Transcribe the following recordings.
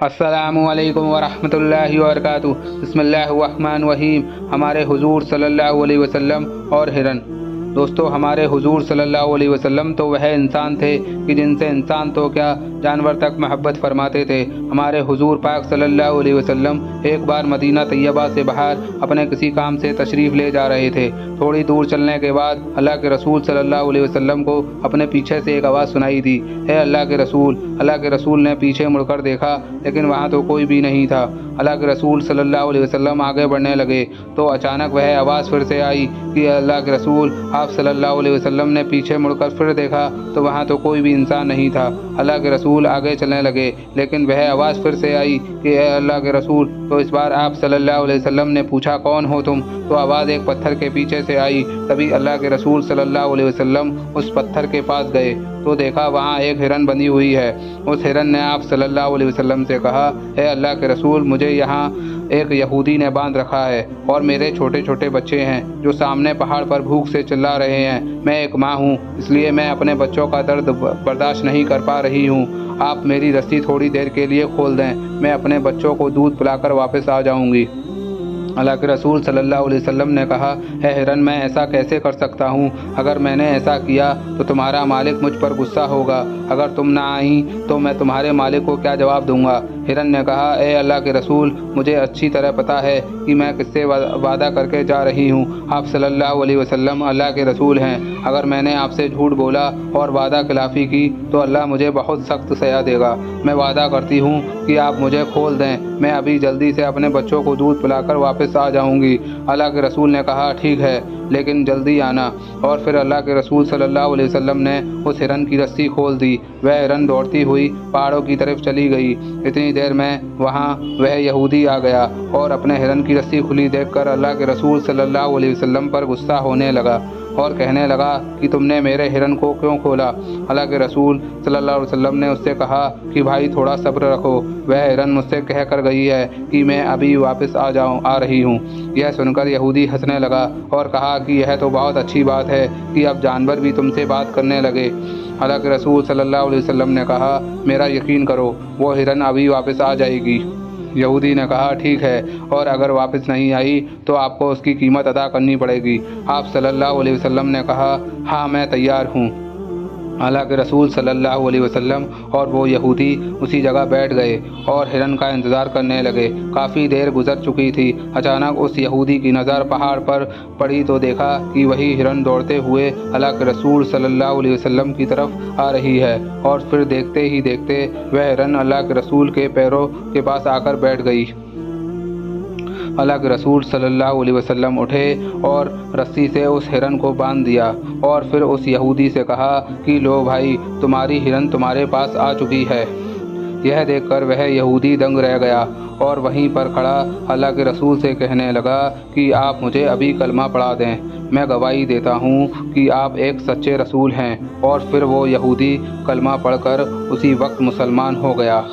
अस्सलामुअलैकुम वरहमतुल्लाहि वबरकातुहू। बिस्मिल्लाहिर्रहमानिर्रहीम। हमारे हुजूर सल्लल्लाहु अलैहि वसल्लम और हिरन। दोस्तों, हमारे हुजूर सल्लल्लाहु अलैहि वसल्लम तो वह इंसान थे कि जिनसे इंसान तो क्या जानवर तक मोहब्बत फरमाते थे। हमारे हुजूर पाक सल्लल्लाहु अलैहि वसल्लम एक बार मदीना तैयबा से बाहर अपने किसी काम से तशरीफ़ ले जा रहे थे। थोड़ी दूर चलने के बाद अल्लाह के रसूल सल्लल्लाहु अलैहि वसल्लम को अपने पीछे से एक आवाज़ सुनाई दी, है अल्लाह के रसूल। अल्लाह के रसूल ने पीछे मुड़कर देखा, लेकिन वहाँ तो कोई भी नहीं था। अल्लाह के रसूल सल्लल्लाहु अलैहि वसल्लम आगे बढ़ने लगे तो अचानक वह आवाज़ फिर से आई कि अल्लाह के रसूल, आप सल्लल्लाहु अलैहि वसल्लम ने पीछे मुड़कर फिर देखा तो वहाँ तो कोई भी इंसान नहीं था। अल्लाह के रसूल आगे चलने लगे, लेकिन वह आवाज़ फिर से आई कि अल्लाह के रसूल। तो इस बार आप सल्लल्लाहु अलैहि वसल्लम ने पूछा, कौन हो तुम? तो आवाज़ एक पत्थर के पीछे से आई। तभी अल्लाह के रसूल सल्लल्लाहु अलैहि वसल्लम उस पत्थर के पास गए तो देखा वहाँ एक हिरन बंधी हुई है। उस हिरन ने आप सल्लल्लाहु अलैहि वसल्लम से कहा, है अल्लाह के रसूल, मुझे यहाँ एक यहूदी ने बांध रखा है और मेरे छोटे छोटे बच्चे हैं जो सामने पहाड़ पर भूख से चिल्ला रहे हैं। मैं एक माँ हूँ, इसलिए मैं अपने बच्चों का दर्द बर्दाश्त नहीं कर पा रही हूँ। आप मेरी रस्सी थोड़ी देर के लिए खोल दें, मैं अपने बच्चों को दूध पिलाकर वापस आ जाऊँगी। अल्लाह के रसूल सल्लल्लाहु अलैहि वसल्लम ने कहा, है हिरन, मैं ऐसा कैसे कर सकता हूँ? अगर मैंने ऐसा किया तो तुम्हारा मालिक मुझ पर गुस्सा होगा। अगर तुम ना आई तो मैं तुम्हारे मालिक को क्या जवाब दूंगा? हिरन ने कहा, ए अल्लाह के रसूल, मुझे अच्छी तरह पता है कि मैं किससे वादा करके जा रही हूँ। आप सल्लल्लाहु अलैहि वसल्लम अल्लाह के रसूल हैं। अगर मैंने आपसे झूठ बोला और वादा खिलाफ़ी की तो अल्लाह मुझे बहुत सख्त सज़ा देगा। मैं वादा करती हूँ कि आप मुझे खोल दें, मैं अभी जल्दी से अपने बच्चों को दूध पिलाकर वापस आ जाऊँगी। अल्लाह के रसूल ने कहा, ठीक है, लेकिन जल्दी आना। और फिर अल्लाह के रसूल सल्लल्लाहु अलैहि वसल्लम ने उस हिरन की रस्सी खोल दी। वह हिरन दौड़ती हुई पहाड़ों की तरफ चली गई। इतनी देर में वहाँ वह यहूदी आ गया और अपने हिरन की रस्सी खुली देखकर अल्लाह के रसूल सल्लल्लाहु अलैहि वसल्लम पर गुस्सा होने लगा और कहने लगा कि तुमने मेरे हिरन को क्यों खोला? अल्लाह के रसूल सल्लल्लाहु अलैहि वसल्लम ने उससे कहा कि भाई, थोड़ा सब्र रखो, वह हिरन मुझसे कह कर गई है कि मैं अभी वापस आ रही हूँ। यह सुनकर यहूदी हंसने लगा और कहा कि यह तो बहुत अच्छी बात है कि अब जानवर भी तुमसे बात करने लगे। अल्लाह के रसूल सल्लल्लाहु अलैहि वसल्लम ने कहा, मेरा यकीन करो, वो हिरन अभी वापस आ जाएगी। यहूदी ने कहा, ठीक है, और अगर वापस नहीं आई तो आपको उसकी कीमत अदा करनी पड़ेगी। आप सल्लल्लाहु अलैहि वसल्लम ने कहा, हाँ, मैं तैयार हूँ। अल्लाह के रसूल सल्लल्लाहु अलैहि वसल्लम और वो यहूदी उसी जगह बैठ गए और हिरन का इंतज़ार करने लगे। काफ़ी देर गुजर चुकी थी। अचानक उस यहूदी की नज़र पहाड़ पर पड़ी तो देखा कि वही हिरन दौड़ते हुए अल्लाह के रसूल सल्लल्लाहु अलैहि वसल्लम की तरफ आ रही है। और फिर देखते ही देखते वह हिरन अल्लाह के रसूल के पैरों के पास आकर बैठ गई। अल्लाह के रसूल सल्लल्लाहु अलैहि वसल्लम उठे और रस्सी से उस हिरन को बांध दिया और फिर उस यहूदी से कहा कि लो भाई, तुम्हारी हिरन तुम्हारे पास आ चुकी है। यह देखकर वह यहूदी दंग रह गया और वहीं पर खड़ा अल्लाह के रसूल से कहने लगा कि आप मुझे अभी कलमा पढ़ा दें, मैं गवाही देता हूँ कि आप एक सच्चे रसूल हैं। और फिर वो यहूदी कलमा पढ़कर उसी वक्त मुसलमान हो गया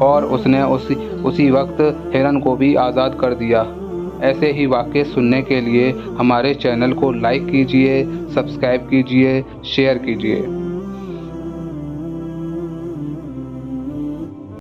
और उसने उसी वक्त हिरन को भी आज़ाद कर दिया। ऐसे ही वाक़े सुनने के लिए हमारे चैनल को लाइक कीजिए, सब्सक्राइब कीजिए, शेयर कीजिए।